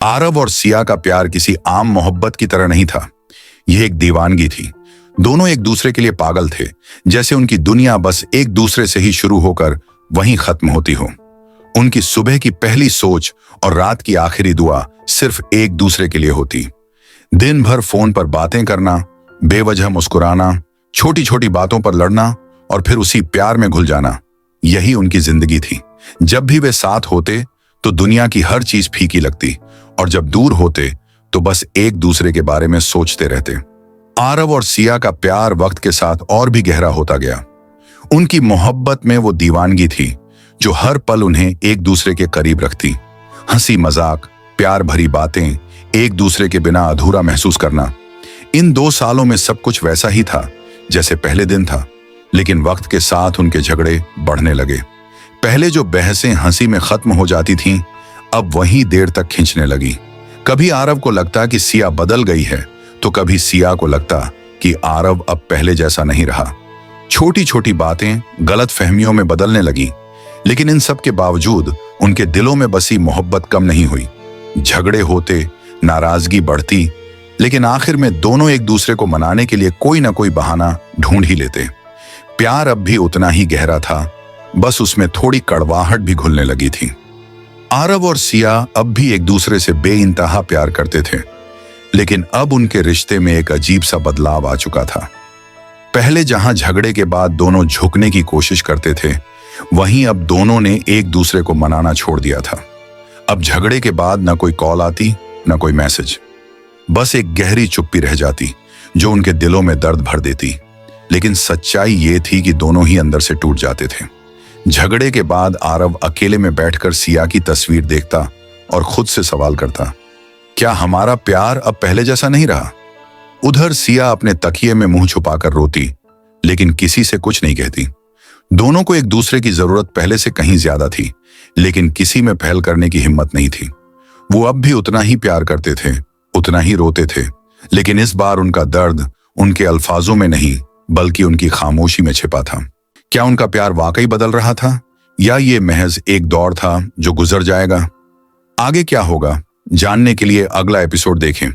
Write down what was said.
आरव और सिया का प्यार किसी आम मोहब्बत की तरह नहीं था। यह एक दीवानगी थी। दोनों एक दूसरे के लिए पागल थे, जैसे उनकी दुनिया बस एक दूसरे से ही शुरू होकर वहीं खत्म होती हो। उनकी सुबह की पहली सोच और रात की आखिरी दुआ सिर्फ एक दूसरे के लिए होती। दिन भर फोन पर बातें करना, बेवजह मुस्कुराना, छोटी छोटी बातों पर लड़ना और फिर उसी प्यार में घुल जाना, यही उनकी जिंदगी थी। जब भी वे साथ होते तो दुनिया की हर चीज फीकी लगती, और जब दूर होते तो बस एक दूसरे के बारे में सोचते रहते। आरव और सिया का प्यार वक्त के साथ और भी गहरा होता गया। उनकी मोहब्बत में वो दीवानगी थी जो हर पल उन्हें एक दूसरे के करीब रखती। हंसी मजाक, प्यार भरी बातें, एक दूसरे के बिना अधूरा महसूस करना। इन 2 सालों में सब कुछ वैसा ही था जैसे पहले दिन था, लेकिन वक्त के साथ उनके झगड़े बढ़ने लगे। पहले जो बहसें हंसी में खत्म हो जाती थीं, अब वही देर तक खींचने लगी। कभी आरव को लगता कि सिया बदल गई है, तो कभी सिया को लगता कि आरव अब पहले जैसा नहीं रहा। छोटी छोटी बातें गलत फहमियों में बदलने लगी, लेकिन इन सब के बावजूद उनके दिलों में बसी मोहब्बत कम नहीं हुई। झगड़े होते, नाराजगी बढ़ती, लेकिन आखिर में दोनों एक दूसरे को मनाने के लिए कोई ना कोई बहाना ढूंढ ही लेते। प्यार अब भी उतना ही गहरा था, बस उसमें थोड़ी कड़वाहट भी घुलने लगी थी। आरव और सिया अब भी एक दूसरे से बेइंतहा प्यार करते थे, लेकिन अब उनके रिश्ते में एक अजीब सा बदलाव आ चुका था। पहले जहां झगड़े के बाद दोनों झुकने की कोशिश करते थे, वहीं अब दोनों ने एक दूसरे को मनाना छोड़ दिया था। अब झगड़े के बाद न कोई कॉल आती, न कोई मैसेज, बस एक गहरी चुप्पी रह जाती जो उनके दिलों में दर्द भर देती। लेकिन सच्चाई ये थी कि दोनों ही अंदर से टूट जाते थे। झगड़े के बाद आरव अकेले में बैठकर सिया की तस्वीर देखता और खुद से सवाल करता, क्या हमारा प्यार अब पहले जैसा नहीं रहा? उधर सिया अपने तकिए में मुंह छुपाकर रोती, लेकिन किसी से कुछ नहीं कहती। दोनों को एक दूसरे की जरूरत पहले से कहीं ज्यादा थी, लेकिन किसी में पहल करने की हिम्मत नहीं थी। वो अब भी उतना ही प्यार करते थे, उतना ही रोते थे, लेकिन इस बार उनका दर्द उनके अल्फाजों में नहीं बल्कि उनकी खामोशी में छिपा था। क्या उनका प्यार वाकई बदल रहा था, या ये महज एक दौर था जो गुजर जाएगा? आगे क्या होगा जानने के लिए अगला एपिसोड देखें।